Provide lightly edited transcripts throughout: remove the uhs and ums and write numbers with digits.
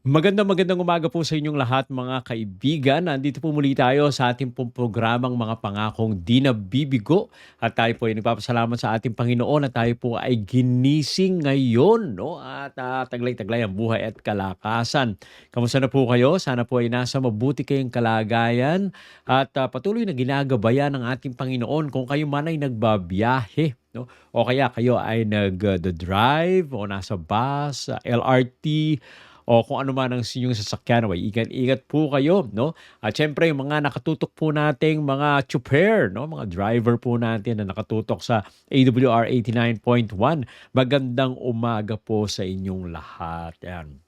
Magandang umaga po sa inyong lahat mga kaibigan. Nandito po muli tayo sa ating pong programang Mga Pangakong Di Nabibigo. At tayo po ay nagpapasalamat sa ating Panginoon na tayo po ay ginising ngayon. No? At taglay-taglay ang buhay at kalakasan. Kamusta na po kayo? Sana po ay nasa mabuti kayong kalagayan at patuloy na ginagabayan ng ating Panginoon kung kayo man ay nagbabiyahe. No? O kaya kayo ay nag-drive o nasa bus, LRT, o kung ano man ang inyong sasakyan, ay ingat-ingat po kayo, no? At syempre, yung mga nakatutok po nating mga chuper, no? Mga driver po natin na nakatutok sa AWR 89.1. Magandang umaga po sa inyong lahat. Yan.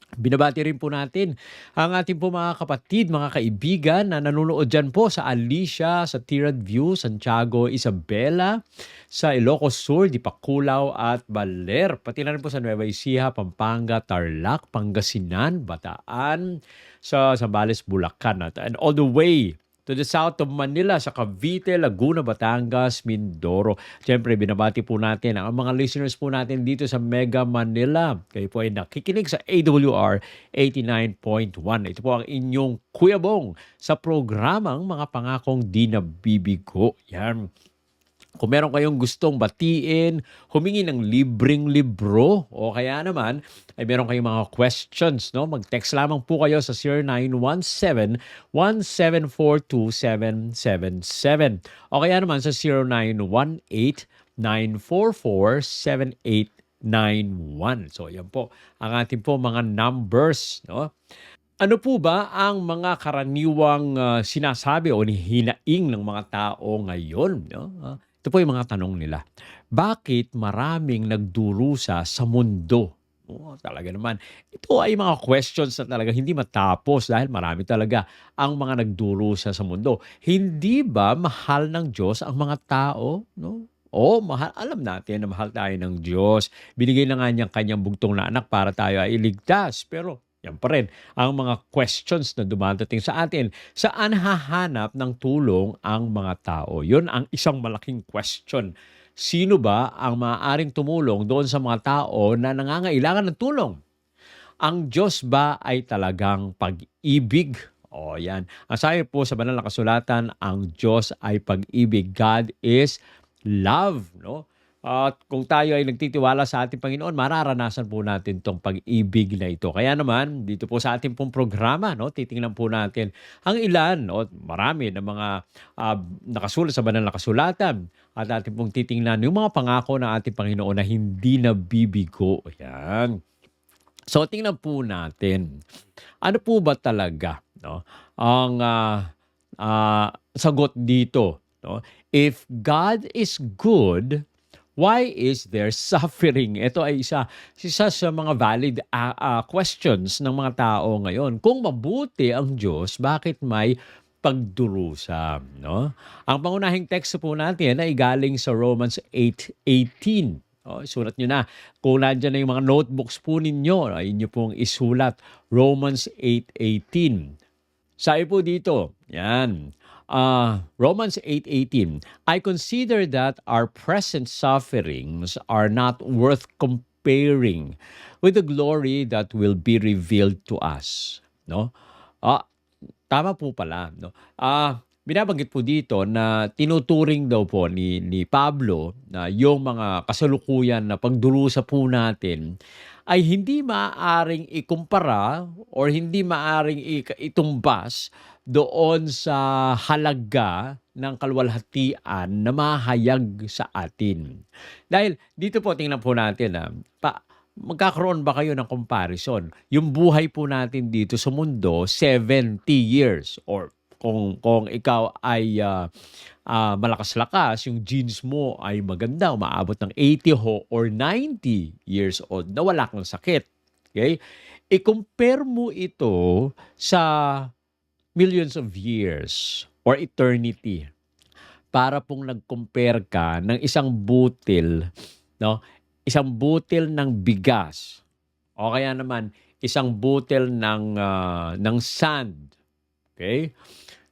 Binabati rin po natin ang ating po mga kapatid, mga kaibigan na nanonood dyan po sa Alicia, sa Tirad View, Santiago, Isabela, sa Ilocos Sur, Dipakulaw at Baler. Pati na rin po sa Nueva Ecija, Pampanga, Tarlac, Pangasinan, Bataan, sa Zambales, Bulacan at and all the way to the south of Manila, sa Cavite, Laguna, Batangas, Mindoro. Siyempre, binabati po natin ang mga listeners po natin dito sa Mega Manila. Kayo po ay nakikinig sa AWR 89.1. Ito po ang inyong Kuya Bong sa programang Mga Pangakong Di Nabibigo. Yan. Kung meron kayong gustong batiin, humingi ng libreng libro, o kaya naman ay meron kayong mga questions, no? Mag-text lamang po kayo sa 0917-1742777 o kaya naman sa 0918-944-7891. So, yan po ang ating po mga numbers, no? Ano po ba ang mga karaniwang sinasabi o hinaing ng mga tao ngayon? No? Ito po yung mga tanong nila. Bakit maraming nagdurusa sa mundo? Oh, talaga naman. Ito ay mga questions na talaga hindi matapos dahil marami talaga ang mga nagdurusa sa mundo. Hindi ba mahal ng Diyos ang mga tao? No? Oo, mahal. Alam natin na mahal tayo ng Diyos. Binigay na nga niyang kanyang bugtong na anak para tayo ay iligtas. Pero yan pa rin ang mga questions na dumadating sa atin. Saan hahanap ng tulong ang mga tao? Yun ang isang malaking question. Sino ba ang maaaring tumulong doon sa mga tao na nangangailangan ng tulong? Ang Diyos ba ay talagang pag-ibig? O yan. Ang sabi po sa banal na kasulatan, ang Diyos ay pag-ibig. God is love. No? At kung tayo ay nagtitiwala sa ating Panginoon, mararanasan po natin itong pag-ibig na ito. Kaya naman, dito po sa ating pong programa, no, titingnan po natin ang ilan, o marami na mga nakasulat sa banal na kasulatan. At ating pong titingnan yung mga pangako ng ating Panginoon na hindi nabibigo. Ayan. So tingnan po natin, ano po ba talaga, no, ang sagot dito, no? If God is good, why is there suffering? Ito ay isa sa mga valid questions ng mga tao ngayon. Kung mabuti ang Diyos, bakit may pagdurusa, no? Ang pangunahing text po natin ay galing sa Romans 8:18. Oh, isulat nyo na. Kung nandiyan na yung mga notebooks po ninyo, ay inyo pong isulat. Romans 8:18. Sabi po dito, yan. Romans 8:18. I consider that our present sufferings are not worth comparing with the glory that will be revealed to us. No? Ah, tama po pala, no? Binabanggit po dito na tinuturing daw po ni Pablo na yung mga kasalukuyan na pagdurusa po natin ay hindi maaaring ikumpara or hindi maaaring itumbas doon sa halaga ng kaluwalhatian na mahayag sa atin. Dahil dito po tingnan po natin magkakaroon ba kayo ng comparison? Yung buhay po natin dito sa mundo, 70 years or kung ikaw ay malakas-lakas, yung genes mo ay maganda, umaabot ng 80 or 90 years old na wala kang sakit. Okay? I-compare mo ito sa millions of years or eternity para pong nag-compare ka ng isang butil, no? Isang butil ng bigas o kaya naman isang butil ng sand. Okay?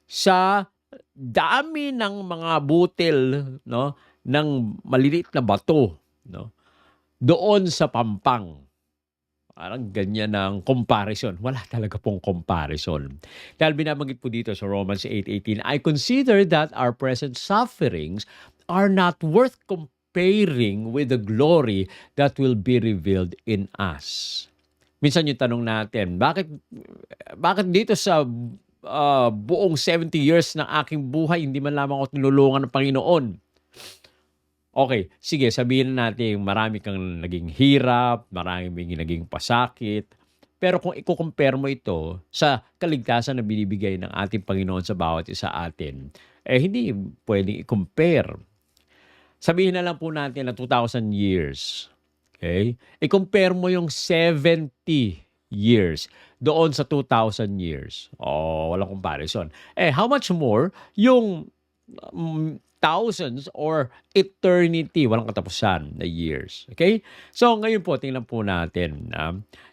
Sa dami ng mga butil, no, ng maliliit na bato, no, doon sa pampang. Parang ganyan ang comparison. Wala talaga pong comparison. Dahil binabanggit po dito sa Romans 8:18, I consider that our present sufferings are not worth comparing with the glory that will be revealed in us. Minsan yung tanong natin, bakit dito sa buong 70 years ng aking buhay, hindi man lamang ako tinulungan ng Panginoon? Okay, sige, sabihin na natin marami kang naging hirap, marami naging pasakit. Pero kung i-compare mo ito sa kaligtasan na binibigay ng ating Panginoon sa bawat isa atin, hindi pwedeng i-compare. Sabihin na lang po natin na 2,000 years. Okay? I-compare mo yung 70 years doon sa 2,000 years. Walang comparison. How much more yung thousands or eternity, walang katapusan na years. Okay? So ngayon po, tingnan po natin.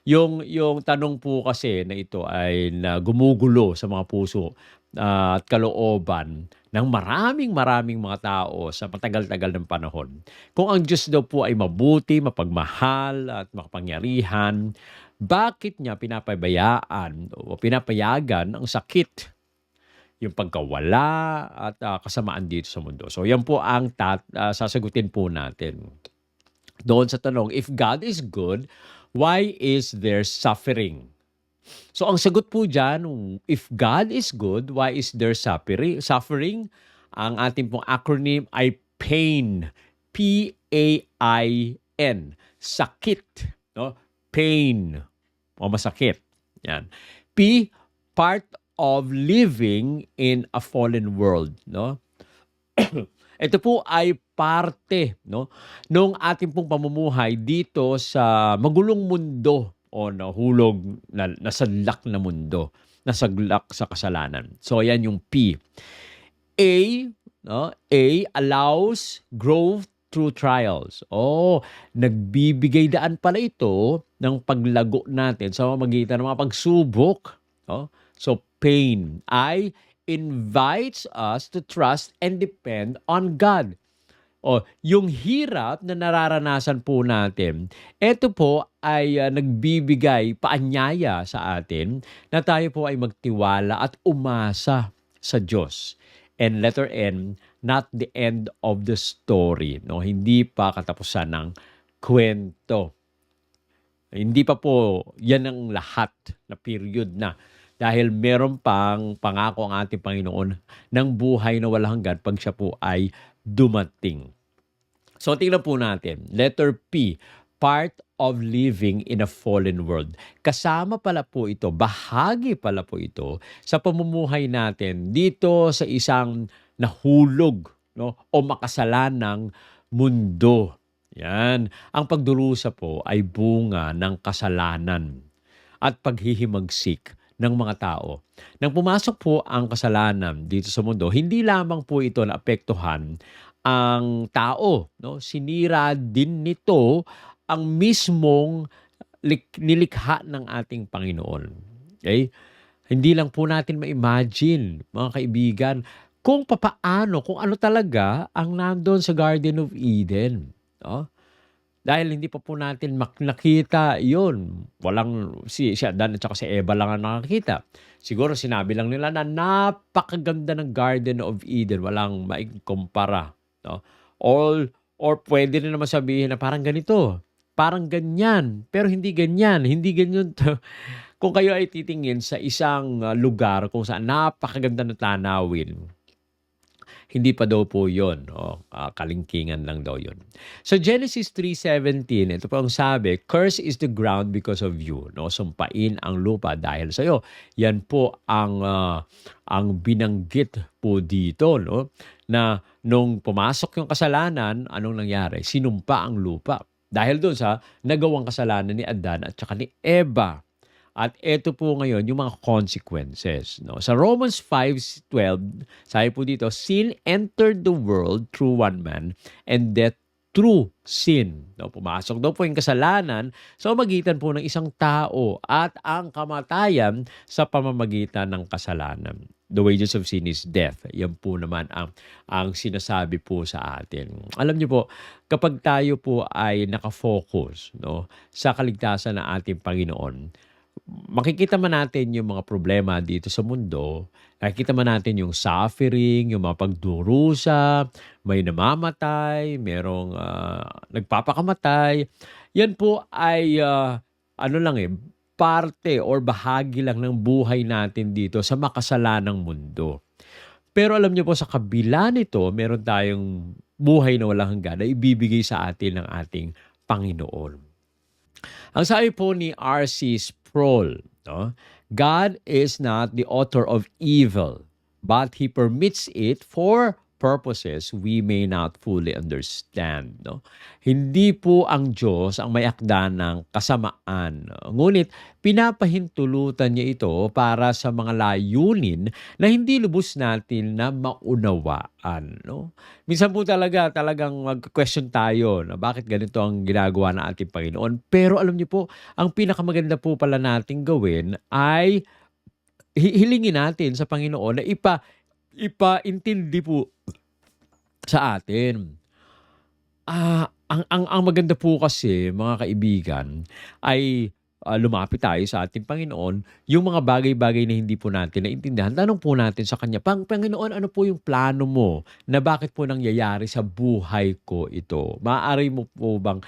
Yung tanong po kasi na ito ay gumugulo sa mga puso at kalooban ng maraming mga tao sa matagal-tagal ng panahon. Kung ang Diyos daw po ay mabuti, mapagmahal at makapangyarihan, bakit niya pinapabayaan o pinapayagan ang sakit, yung pagkawala at kasamaan dito sa mundo? So yan po ang sasagutin po natin. Doon sa tanong, if God is good, why is there suffering? So ang sagot po dyan, if God is good, why is there suffering? Ang ating pong acronym ay PAIN. P-A-I-N. Sakit. No? Pain. O masakit. Yan. P, part of living in a fallen world. No? Ito po ay parte, no, nung ating pong pamumuhay dito sa magulong mundo o nahulog, nasadlak na mundo, nasaglak sa kasalanan. So yan yung P. A, no, A allows growth through trials. Nagbibigay daan pala ito ng paglago natin sa pamamagitan ng mga pagsubok. No? So pain. I invites us to trust and depend on God. Yung hirap na nararanasan po natin, ito po ay nagbibigay paanyaya sa atin na tayo po ay magtiwala at umasa sa Diyos. And letter N, not the end of the story. No? Hindi pa katapusan ng kwento. Hindi pa po yan ang lahat na period na. Dahil meron pang pangako ang ating Panginoon ng buhay na walang hanggan pag siya po ay dumating. So tingnan po natin. Letter P, part of living in a fallen world. Kasama pala po ito, bahagi pala po ito sa pamumuhay natin dito sa isang nahulog, no, o makasalanang mundo. Yan. Ang pagdurusa po ay bunga ng kasalanan at paghihimagsik ng mga tao. Nang pumasok po ang kasalanan dito sa mundo, hindi lamang po ito naapektuhan ang tao. No? Sinira din nito ang mismong nilikha ng ating Panginoon. Okay? Hindi lang po natin ma-imagine, mga kaibigan, kung ano talaga ang nandoon sa Garden of Eden. No? Dahil hindi pa po natin nakita yun. Walang si Adan at saka si Eva lang ang nakakita. Siguro sinabi lang nila na napakaganda ng Garden of Eden. Walang maikumpara. No? Or pwede rin naman sabihin na parang ganito. Parang ganyan. Pero hindi ganyan. Hindi ganyan to. Kung kayo ay titingin sa isang lugar kung saan napakaganda ng tanawin, hindi pa daw po yun. Kalingkingan lang daw yun. So Genesis 3:17, ito po ang sabi, curse is the ground because of you. No? Sumpain ang lupa dahil sa iyo. Yan po ang binanggit po dito. No? Na nung pumasok yung kasalanan, anong nangyari? Sinumpa ang lupa. Dahil doon sa nagawang kasalanan ni Adan at saka ni Eva. At ito po ngayon yung mga consequences. No? Sa Romans 5:12, sabi po dito, sin entered the world through one man and death through sin. No, pumasok daw po yung kasalanan sa pamamagitan po ng isang tao at ang kamatayan sa pamamagitan ng kasalanan. The wages of sin is death. Yan po naman ang sinasabi po sa atin. Alam niyo po, kapag tayo po ay nakafocus, no, sa kaligtasan ng ating Panginoon, makikita man natin yung mga problema dito sa mundo, nakikita man natin yung suffering, yung mga pagdurusa, may namamatay, merong nagpapakamatay. Yan po ay ano lang parte or bahagi lang ng buhay natin dito sa makasalanang mundo. Pero alam niyo po sa kabila nito, meron tayong buhay na walang hanggan na ibibigay sa atin ng ating Panginoon. Ang sabi po ni R.C. Sproul, no? God is not the author of evil, but He permits it for purposes we may not fully understand. No? Hindi po ang Diyos ang may akda ng kasamaan. Ngunit pinapahintulutan niya ito para sa mga layunin na hindi lubos natin na maunawaan. No? Minsan po talagang mag-question tayo na bakit ganito ang ginagawa ng ating Panginoon. Pero alam niyo po, ang pinakamaganda po pala nating gawin ay hilingin natin sa Panginoon na ipaintindi po sa atin. Ang maganda po kasi, mga kaibigan, ay lumapit tayo sa ating Panginoon, yung mga bagay-bagay na hindi po natin naintindihan, tanong po natin sa Kanya, Panginoon, ano po yung plano mo na bakit po nangyayari sa buhay ko ito? Maaari mo po bang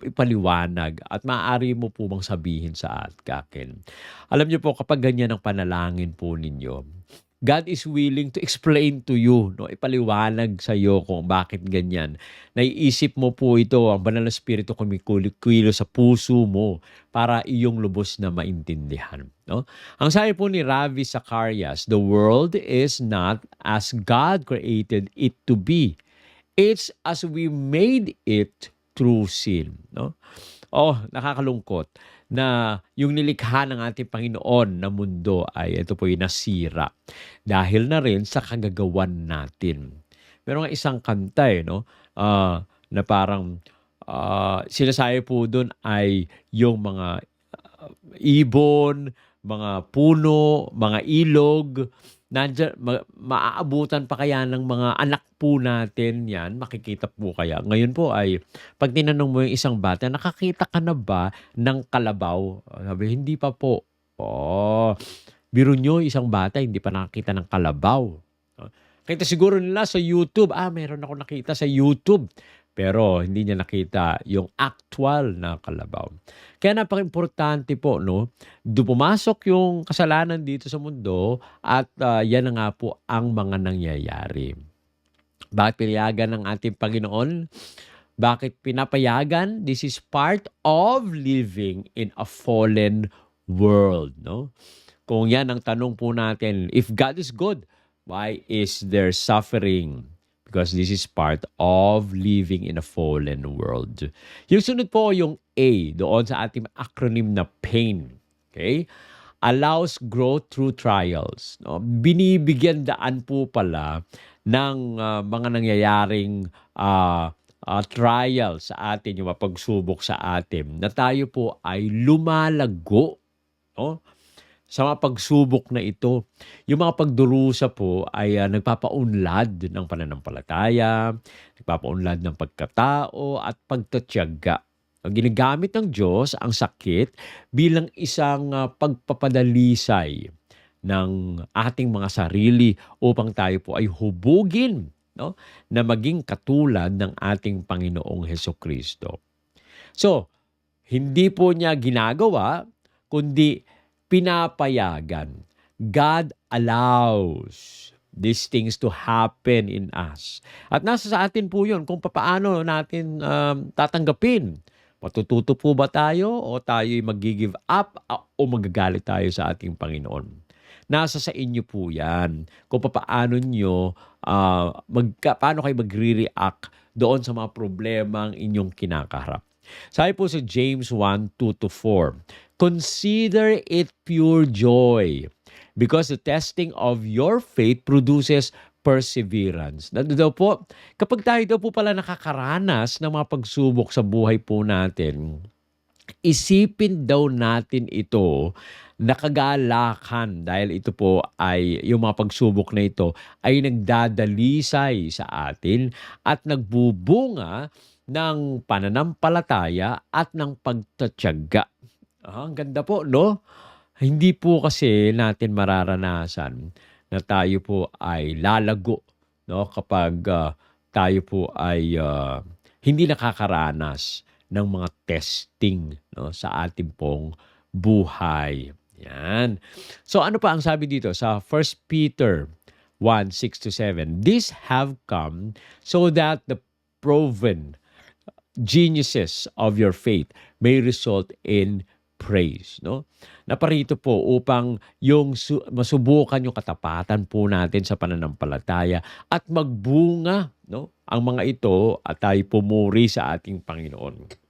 ipaliwanag at maaari mo po bang sabihin sa akin? Alam niyo po, kapag ganyan ang panalangin po ninyo, God is willing to explain to you, no? Ipaliwanag sa iyo kung bakit ganyan. Naiisip mo po ito, ang banal na spirito kumikilo sa puso mo para iyong lubos na maintindihan. No? Ang sabi po ni Ravi Zacharias, the world is not as God created it to be. It's as we made it through sin. No? Oh, nakakalungkot na yung nilikha ng ating Panginoon na mundo ay ito po yung nasira dahil na rin sa kagagawan natin. Meron nga isang kanta no? Na parang sinasabi po doon ay yung mga ibon, mga puno, mga ilog, nandiyan, maaabutan pa kaya ng mga anak po natin yan, makikita po kaya. Ngayon po ay, pag tinanong mo yung isang bata, nakakita ka na ba ng kalabaw? Sabi, hindi pa po. Oh, biro nyo, isang bata, hindi pa nakakita ng kalabaw. Kita siguro nila sa YouTube, meron ako nakita sa YouTube. Pero hindi niya nakita yung actual na kalabaw. Kaya napaka-importante po, no? Pumasok yung kasalanan dito sa mundo at yan na nga po ang mga nangyayari. Bakit pinayagan ng ating Panginoon? Bakit pinapayagan? This is part of living in a fallen world, no? Kung yan ang tanong po natin, if God is good, why is there suffering? Because this is part of living in a fallen world. Yung sunod po, yung A, doon sa ating acronym na PAIN. Okay? Allows growth through trials. No? Binibigyan daan po pala ng mga nangyayaring trials sa atin, yung pagsubok sa atin, na tayo po ay lumalago. No? Sa mga pagsubok na ito, yung mga pagdurusa po ay nagpapaunlad ng pananampalataya, nagpapaunlad ng pagkatao at pagtatyaga. Ginagamit ng Diyos ang sakit bilang isang pagpapadalisay ng ating mga sarili upang tayo po ay hubugin, no? Na maging katulad ng ating Panginoong Hesukristo. So, hindi po niya ginagawa, kundi pinapayagan. God allows these things to happen in us. At nasa sa atin po yun kung paano natin tatanggapin. Matututo po ba tayo o tayo'y mag-give up o magagalit tayo sa ating Panginoon? Nasa sa inyo po yan. Kung paano nyo, paano kayo magre-react doon sa mga problemang inyong kinakaharap. Sabi po sa James 1:2-4, consider it pure joy because the testing of your faith produces perseverance. Daw po, kapag tayo daw po pala nakakaranas ng mga pagsubok sa buhay po natin, isipin daw natin ito na kagalakan dahil ito po ay yung mga pagsubok na ito ay nagdadalisay sa atin at nagbubunga ng pananampalataya at ng pagtatyaga. Ang ganda po, no? Hindi po kasi natin mararanasan na tayo po ay lalago, no? Kapag tayo po ay hindi nakakaranas ng mga testing, no, sa ating pong buhay. Yan. So ano pa ang sabi dito sa 1 Peter 1:6-7? These have come so that the proven geniuses of your faith may result in praise, no? Naparito po upang yung masubukan yung katapatan po natin sa pananampalataya at magbunga, no? Ang mga ito at tayo pumuri sa ating Panginoon.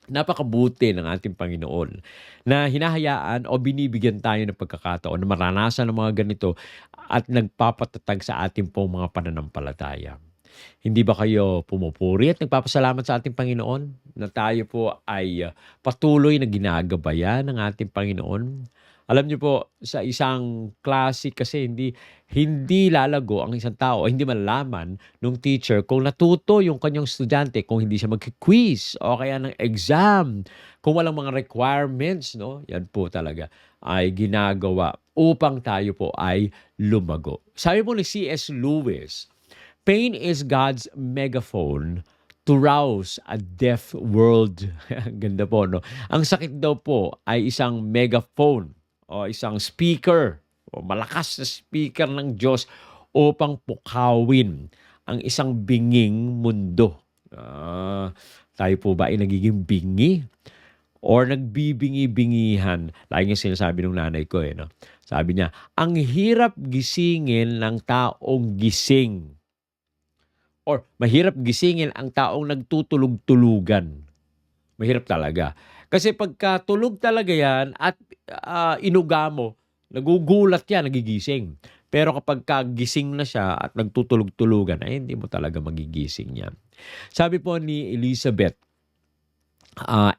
Napakabuti ng ating Panginoon na hinahayaan o binibigyan tayo ng pagkakataon na maranasan ng mga ganito at nagpapatatag sa ating pong mga pananampalataya. Hindi ba kayo pumupuri at nagpapasalamat sa ating Panginoon na tayo po ay patuloy na ginagabayan ng ating Panginoon? Alam niyo po, sa isang klase kasi hindi lalago ang isang tao, hindi malalaman nung teacher kung natuto yung kanyang estudyante, kung hindi siya mag-quiz o kaya ng exam, kung walang mga requirements, no? Yan po talaga ay ginagawa upang tayo po ay lumago. Sabi po ni C.S. Lewis, pain is God's megaphone to rouse a deaf world. Ganda po, no? Ang sakit daw po ay isang megaphone o isang speaker o malakas na speaker ng Diyos upang pukawin ang isang binging mundo. Tayo po ba ay nagiging bingi? Or nagbibingi-bingihan? Lagi yung sinasabi ng nanay ko, no? Sabi niya, ang hirap gisingin ng taong gising. Or mahirap gisingin ang taong nagtutulog-tulugan. Mahirap talaga. Kasi pagka tulog talaga yan at inuga mo, nagugulat yan, nagigising. Pero kapag gising na siya at nagtutulog-tulugan, ay hindi mo talaga magigising yan. Sabi po ni Elizabeth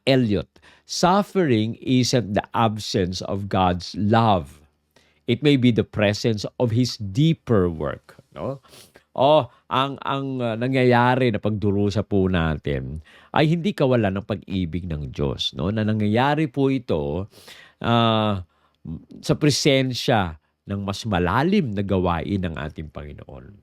Elliot, suffering isn't the absence of God's love. It may be the presence of His deeper work. No? Ang nangyayari na pagdurusa po natin ay hindi kawalan ng pag-ibig ng Diyos, no? Na nangyayari po ito sa presensya ng mas malalim na gawain ng ating Panginoon.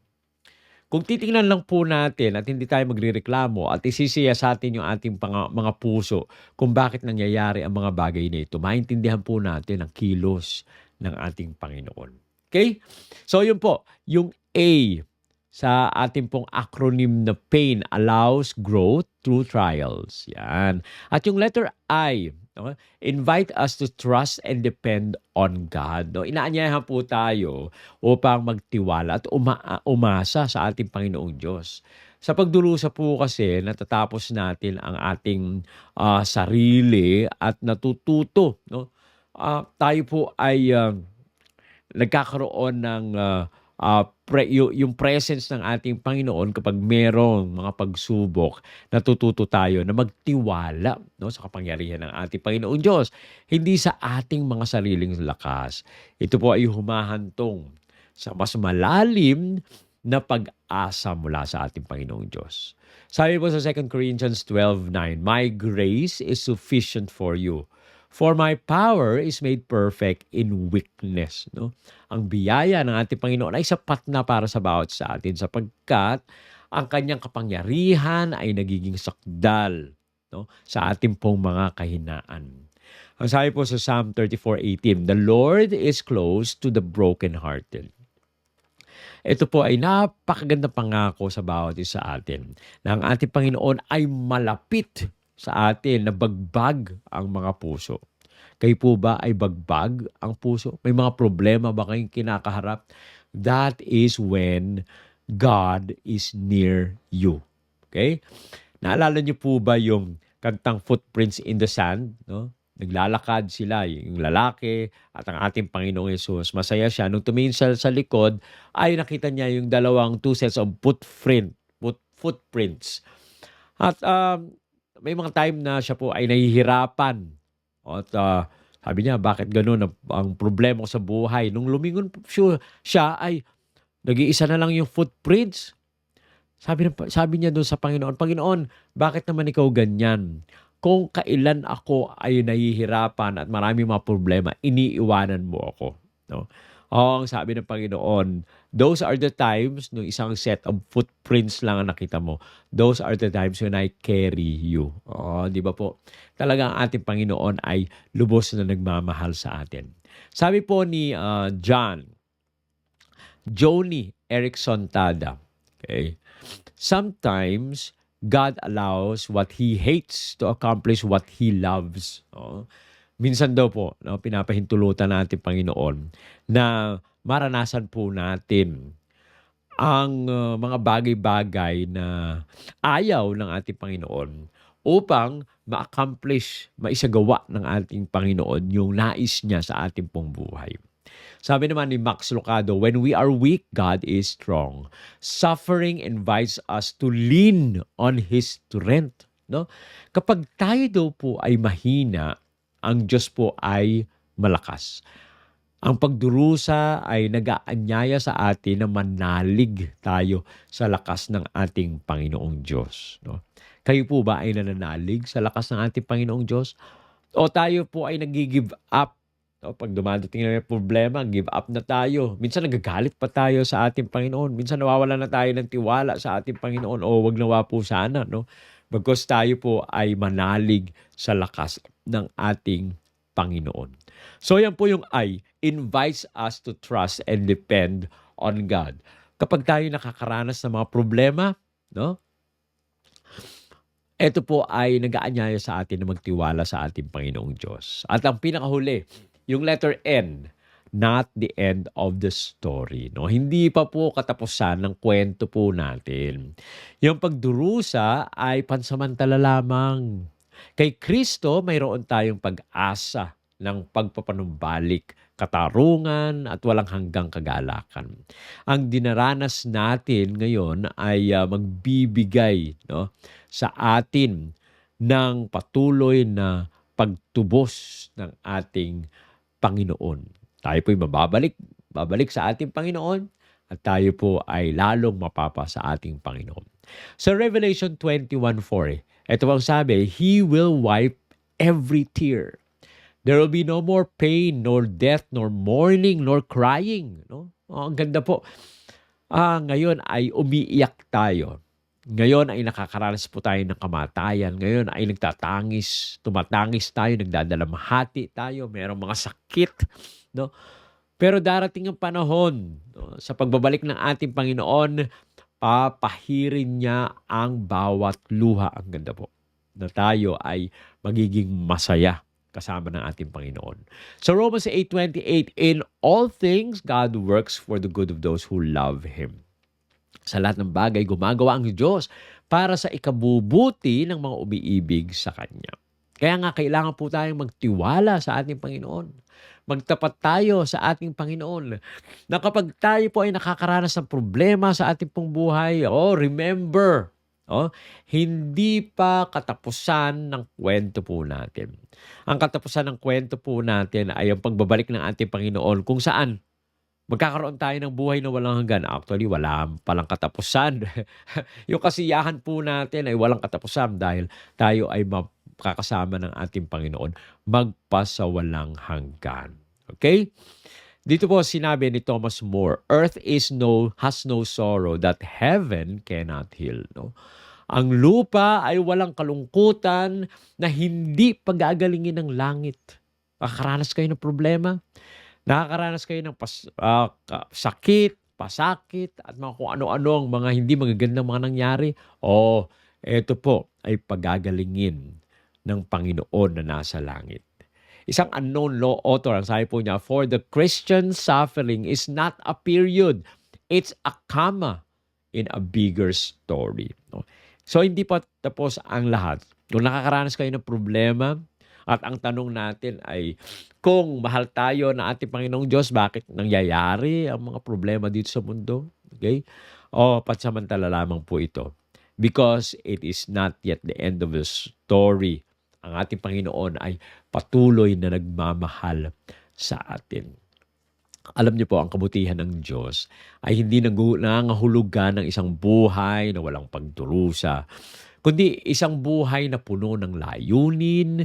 Kung titingnan lang po natin at hindi tayo magrereklamo at isisiya sa atin yung ating mga puso kung bakit nangyayari ang mga bagay na ito, maintindihan po natin ang kilos ng ating Panginoon. Okay? So yun po, yung A sa ating pong acronym na PAIN, allows growth through trials. Yan. At yung letter I, no, invite us to trust and depend on God. No? Inaanyayahan po tayo upang magtiwala at umasa sa ating Panginoong Diyos. Sa pagdurusa po kasi, natatapos natin ang ating sarili at natututo. No? Tayo po ay nagkakaroon ng yung presence ng ating Panginoon kapag merong mga pagsubok, natututo tayo na magtiwala, no, sa kapangyarihan ng ating Panginoon Diyos. Hindi sa ating mga sariling lakas. Ito po ay humahantong sa mas malalim na pag-asa mula sa ating Panginoong Diyos. Sabi po sa 2 Corinthians 12:9, my grace is sufficient for you. For my power is made perfect in weakness. No? Ang biyaya ng ating Panginoon ay sapat na para sa bawat sa atin sapagkat ang kanyang kapangyarihan ay nagiging sakdal, no, sa ating pong mga kahinaan. Ang sabi po sa Psalm 34:18, the Lord is close to the brokenhearted. Ito po ay napakaganda pangako sa bawat isa sa atin na ang ating Panginoon ay malapit sa atin na bagbag ang mga puso. Kayo po ba ay bagbag ang puso? May mga problema ba kayong kinakaharap? That is when God is near you. Okay? Naalala niyo po ba yung kantang Footprints in the Sand? No? Naglalakad sila, yung lalaki at ang ating Panginoong Yesus. Masaya siya. Nung tumingin siya sa likod, ay nakita niya yung dalawang two sets of footprints. At may mga time na siya po ay nahihirapan. At sabi niya, bakit ganun ang problema ko sa buhay? Nung lumingon po siya ay nag-iisa na lang yung footprints. Sabi niya doon sa Panginoon, Panginoon, bakit naman ikaw ganyan? Kung kailan ako ay nahihirapan at maraming mga problema, iniiwanan mo ako. No? Ang sabi ng Panginoon, those are the times, nung isang set of footprints lang ang nakita mo, those are the times when I carry you. Di ba po? Talagang ating Panginoon ay lubos na nagmamahal sa atin. Sabi po ni Joni Erickson Tada, okay, sometimes God allows what He hates to accomplish what He loves. Minsan daw po, pinapahintulutan natin Panginoon na maranasan po natin ang mga bagay-bagay na ayaw ng ating Panginoon upang ma-accomplish, maisagawa ng ating Panginoon yung nais niya sa ating pong buhay. Sabi naman ni Max Lucado, when we are weak, God is strong. Suffering invites us to lean on His strength. No? Kapag tayo daw po ay mahina, ang Diyos po ay malakas. Ang pagdurusa ay nag-aanyaya sa atin na manalig tayo sa lakas ng ating Panginoong Diyos. No? Kayo po ba ay nananalig sa lakas ng ating Panginoong Diyos? O tayo po ay nag-give up? Pag dumadating na may problema, give up na tayo. Minsan nagagalit pa tayo sa ating Panginoon. Minsan nawawala na tayo ng tiwala sa ating Panginoon. O wag nawa po sana, no? Bagkus tayo po ay manalig sa lakas ng ating Panginoon. So yan po yung I, invites us to trust and depend on God. Kapag tayo nakakaranas ng mga problema, no? Ito po ay nag-aanyaya sa atin na magtiwala sa ating Panginoong Diyos. At ang pinakahuli, yung letter N, not the end of the story. No? Hindi pa po katapusan ng kwento po natin. Yung pagdurusa ay pansamantala lamang. Kay Kristo, mayroon tayong pag-asa ng pagpapanumbalik, katarungan at walang hanggang kagalakan. Ang dinaranas natin ngayon ay magbibigay, no, sa atin ng patuloy na pagtubos ng ating Panginoon. Tayo po'y babalik sa ating Panginoon at tayo po ay lalong mapapa sa ating Panginoon. Sa Revelation 21:4, ito ang sabi, He will wipe every tear. There will be no more pain, nor death, nor mourning, nor crying. No? Ang ganda po. Ngayon ay umiiyak tayo. Ngayon ay nakakaranas po tayo ng kamatayan. Ngayon ay tumatangis tayo, nagdadalamhati tayo, mayroong mga sakit. No? Pero darating ang panahon, no, sa pagbabalik ng ating Panginoon, papahirin niya ang bawat luha. Ang ganda po. Na tayo ay magiging masaya kasama ng ating Panginoon. So Romans 8:28, in all things, God works for the good of those who love Him. Sa lahat ng bagay, gumagawa ang Diyos para sa ikabubuti ng mga umiibig sa Kanya. Kaya nga, kailangan po tayong magtiwala sa ating Panginoon. Magtapat tayo sa ating Panginoon. Na kapag tayo po ay nakakaranas ng problema sa ating pong buhay, remember, hindi pa katapusan ng kwento po natin. Ang katapusan ng kwento po natin ay ang pagbabalik ng ating Panginoon kung saan magkakaroon tayo ng buhay na walang hanggan. Actually, wala palang katapusan. Yung kasiyahan po natin ay walang katapusan dahil tayo ay makakasama ng ating Panginoon magpasawalang hanggan. Okay? Dito po sinabi ni Thomas More, earth has no sorrow that heaven cannot heal. No? Ang lupa ay walang kalungkutan na hindi pagagalingin ng langit. Nakakaranas kayo ng problema? Nakakaranas kayo ng sakit, pasakit, at mga kung ano-ano ang mga hindi magagandang mga nangyari? Ito po ay pagagalingin ng Panginoon na nasa langit. Isang unknown law author, ang sabi po niya, for the Christian suffering is not a period. It's a comma in a bigger story. No? So, hindi pa tapos ang lahat. Kung nakakaranas kayo ng problema, At ang tanong natin ay, kung mahal tayo ng ating Panginoong Diyos, bakit nangyayari ang mga problema dito sa mundo? Okay? O pansamantala lamang po ito. Because it is not yet the end of the story. Ang ating Panginoon ay patuloy na nagmamahal sa atin. Alam niyo po, ang kabutihan ng Diyos ay hindi nangangahulugan ng isang buhay na walang pagdurusa, kundi isang buhay na puno ng layunin,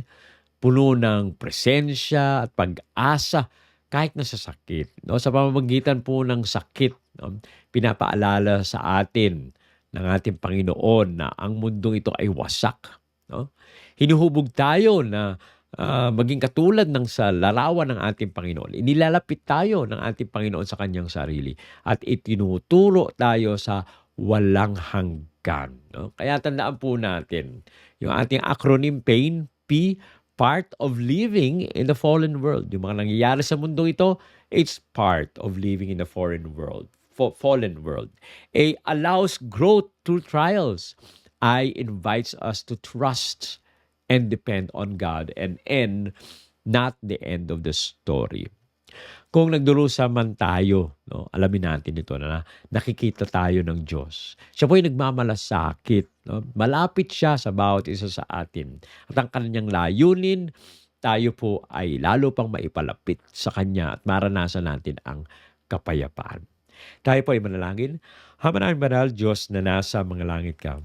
puno ng presensya at pag-asa kahit nasa sakit. No? Sa pamamagitan po ng sakit, no? Pinapaalala sa atin ng ating Panginoon na ang mundong ito ay wasak. No? Hinuhubog tayo na maging katulad ng sa larawan ng ating Panginoon. Inilalapit tayo ng ating Panginoon sa kanyang sarili at itinuturo tayo sa walang hanggan. No? Kaya tandaan po natin yung ating acronym PAIN, P, part of living in the fallen world. Yung mga nangyayari sa mundo ito, it's part of living in the fallen world. A allows growth through trials. I invites us to trust and depend on God and end, not the end of the story. Kung nagdurusa man tayo, no, alamin natin ito na nakikita tayo ng Diyos. Siya po ay nagmamalasakit. No? Malapit siya sa bawat isa sa atin. At ang kanyang layunin, tayo po ay lalo pang maipalapit sa Kanya at maranasan natin ang kapayapaan. Tayo po ay manalangin. Ama namin banal, Diyos na nasa mga langit ka.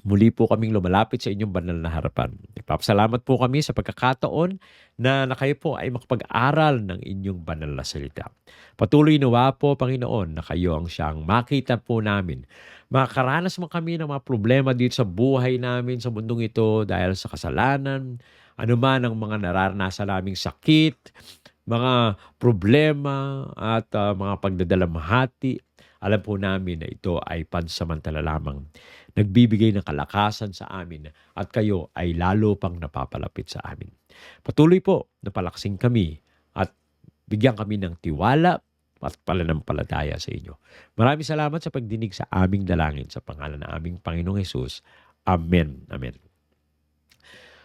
Muli po kaming lumalapit sa inyong banal na harapan. Ipapasalamat po kami sa pagkakataon na kayo po ay makapag-aral ng inyong banal na salita. Patuloy nawa po, Panginoon, na kayo ang siyang makita po namin. Makakaranas mo kami ng mga problema dito sa buhay namin sa mundong ito dahil sa kasalanan, anuman ang mga nararanasan naming sakit, mga problema at mga pagdadalamhati. Alam po namin na ito ay pansamantala lamang. Nagbibigay ng kalakasan sa amin at kayo ay lalo pang napapalapit sa amin. Patuloy po na palaksin kami at bigyan kami ng tiwala at pananampalataya sa inyo. Maraming salamat sa pagdinig sa aming dalangin sa pangalan ng aming Panginoong Hesus. Amen. Amen.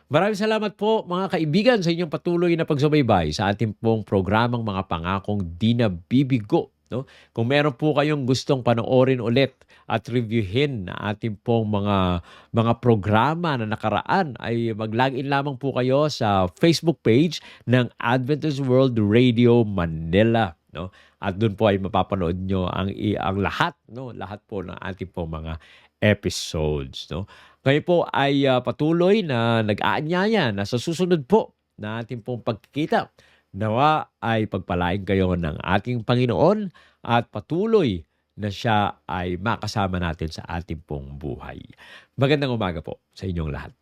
Maraming salamat po mga kaibigan sa inyong patuloy na pagsubaybay sa ating pong programang Mga Pangakong Di Nabibigo. No? Kung meron po kayong gustong panoorin ulit at reviewin na ating pong mga programa na nakaraan, ay mag-login lamang po kayo sa Facebook page ng Adventist World Radio Manila. No? At doon po ay mapapanood nyo ang lahat, no? Lahat po ng ating pong mga episodes. No? Kayo po ay patuloy na nag-aanyaya na sa susunod po na ating pong pagkikita, nawa ay pagpalain kayo ng ating Panginoon at patuloy na siya ay makasama natin sa ating pong buhay. Magandang umaga po sa inyong lahat.